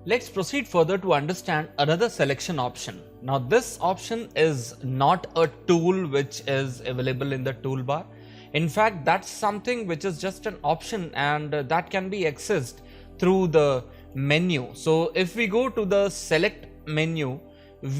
Let's proceed further to understand another selection option. Now this option is not a tool which is available in the toolbar. In fact, that's something which is just an option and that can be accessed through the menu. So if we go to the select menu,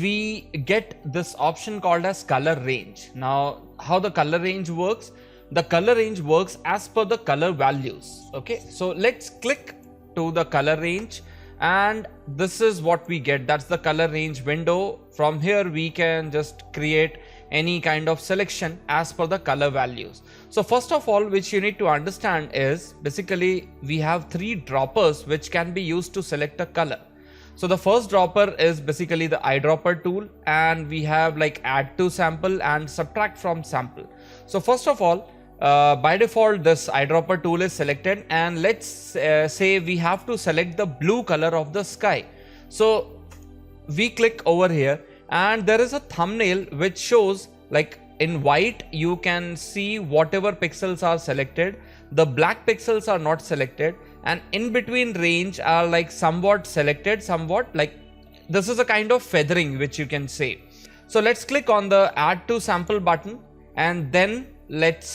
we get this option called as color range. Now how the color range works? The color range works as per the color values. Okay, so let's click to the color range and this is what we get. That's the color range window. From here we can just create any kind of selection as per the color values. So first of all, which you need to understand is basically we have three droppers which can be used to select a color. So the first dropper is basically the eyedropper tool, and we have like add to sample and subtract from sample. So first of all, by default this eyedropper tool is selected, and let's say we have to select the blue color of the sky. So we click over here and there is a thumbnail which shows like in white you can see whatever pixels are selected, the black pixels are not selected, and in between range are like somewhat selected, somewhat like this is a kind of feathering which you can say. So let's click on the add to sample button and then let's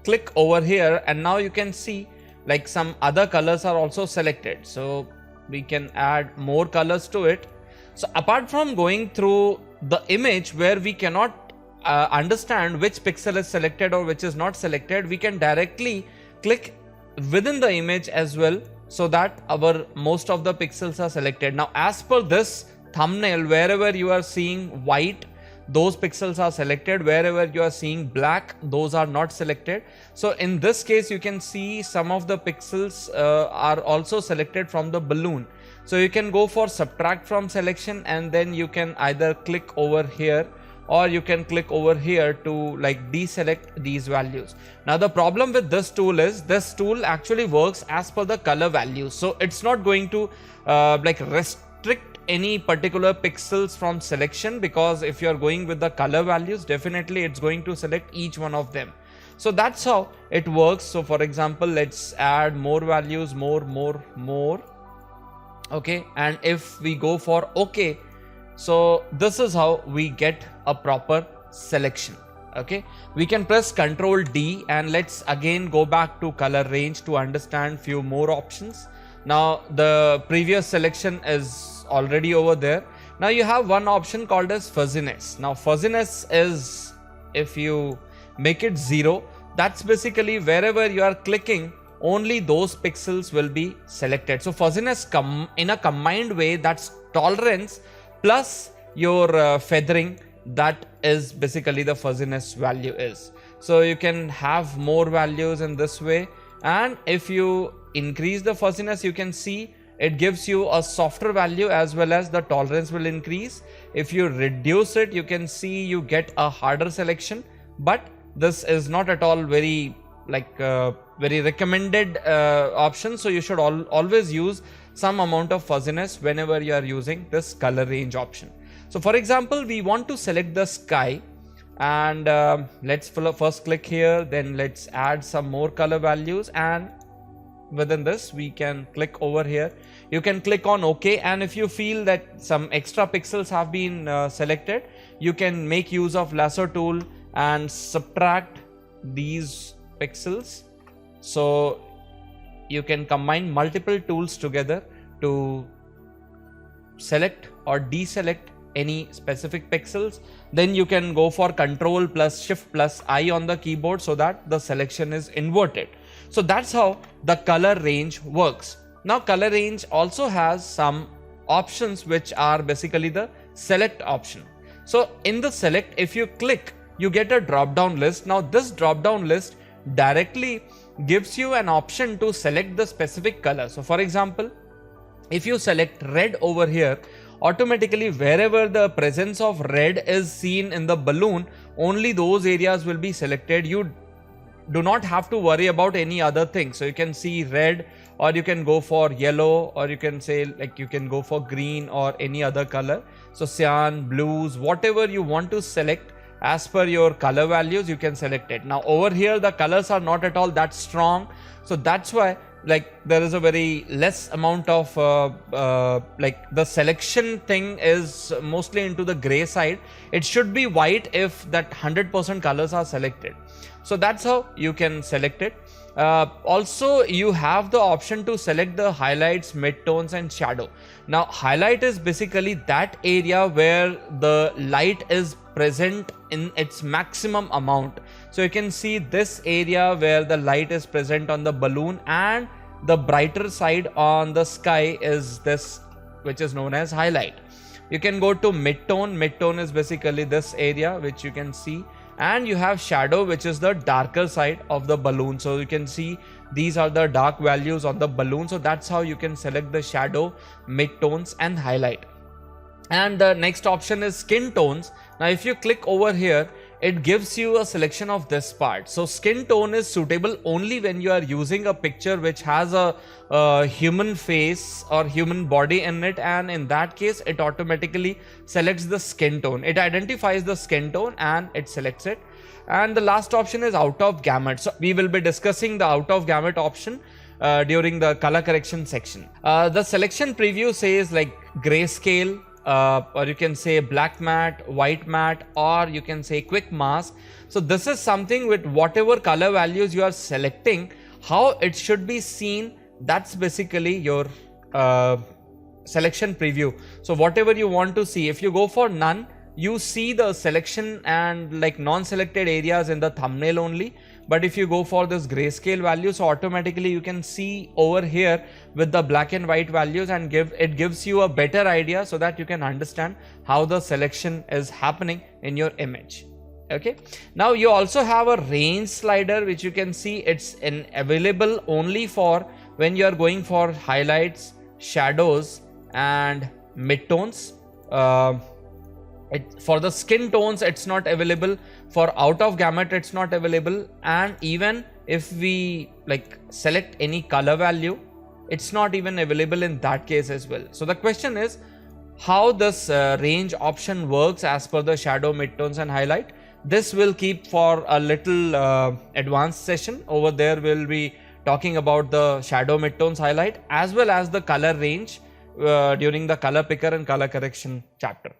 click over here, and now you can see like some other colors are also selected, so we can add more colors to it. So apart from going through the image where we cannot understand which pixel is selected or which is not selected, we can directly click within the image as well, so that our most of the pixels are selected. Now as per this thumbnail, wherever you are seeing white, those pixels are selected, wherever you are seeing black, those are not selected. So in this case you can see some of the pixels are also selected from the balloon. So you can go for subtract from selection, and then you can either click over here or you can click over here to like deselect these values. Now the problem with this tool is this tool actually works as per the color values, so it's not going to like restrict any particular pixels from selection, because if you are going with the color values, definitely it's going to select each one of them. So that's how it works. So for example, let's add more values, more. Okay, and if we go for OK, so this is how we get a proper selection. Okay, we can press Ctrl D and let's again go back to color range to understand few more options. Now the previous selection is already over there. Now you have one option called as fuzziness. Now fuzziness is, if you make it 0, that's basically wherever you are clicking, only those pixels will be selected. So fuzziness come in a combined way, that's tolerance plus your feathering, that is basically the fuzziness value is. So you can have more values in this way, and if you increase the fuzziness, you can see it gives you a softer value as well as the tolerance will increase. If you reduce it, you can see you get a harder selection, but this is not at all very like very recommended option. So you should always use some amount of fuzziness whenever you are using this color range option. So for example, we want to select the sky, and let's first click here, then let's add some more color values, and within this we can click over here. You can click on OK, and if you feel that some extra pixels have been selected, you can make use of lasso tool and subtract these pixels. So you can combine multiple tools together to select or deselect any specific pixels. Then you can go for Ctrl plus Shift plus I on the keyboard so that the selection is inverted. So that's how the color range works. Now color range also has some options which are basically the select option. So in the select, if you click, you get a drop down list. Now this drop down list directly gives you an option to select the specific color. So for example, if you select red over here, automatically wherever the presence of red is seen in the balloon, only those areas will be selected. You do not have to worry about any other thing. So you can see red, or you can go for yellow, or you can say like you can go for green or any other color. So cyan, blues, whatever you want to select as per your color values, you can select it. Now over here the colors are not at all that strong, so that's why like there is a very less amount of like the selection thing is mostly into the gray side. It should be white if that 100% colors are selected. So that's how you can select it. Also, you have the option to select the highlights, midtones and shadow. Now highlight is basically that area where the light is present in its maximum amount. So you can see this area where the light is present on the balloon, and the brighter side on the sky is this, which is known as highlight. You can go to midtone. Midtone is basically this area which you can see, and you have shadow, which is the darker side of the balloon. So you can see these are the dark values on the balloon. So that's how you can select the shadow, midtones and highlight. And the next option is skin tones. Now if you click over here, it gives you a selection of this part. So skin tone is suitable only when you are using a picture which has a human face or human body in it, and in that case it automatically selects the skin tone. It identifies the skin tone and it selects it. And the last option is out of gamut. So we will be discussing the out of gamut option during the color correction section. The selection preview says like grayscale, or you can say black matte, white matte, or you can say quick mask. So this is something with whatever color values you are selecting, how it should be seen. That's basically your selection preview. So whatever you want to see, if you go for none, you see the selection and like non-selected areas in the thumbnail only. But if you go for this grayscale value, so automatically you can see over here with the black and white values, and it gives you a better idea so that you can understand how the selection is happening in your image. Okay, now you also have a range slider which you can see. It's available only for when you are going for highlights, shadows and midtones. For the skin tones it's not available, for out of gamut it's not available, and even if we like select any color value, it's not even available in that case as well. So the question is how this range option works as per the shadow, midtones and highlight. This will keep for a little advanced session. Over there we'll be talking about the shadow, midtones, highlight as well as the color range during the color picker and color correction chapter.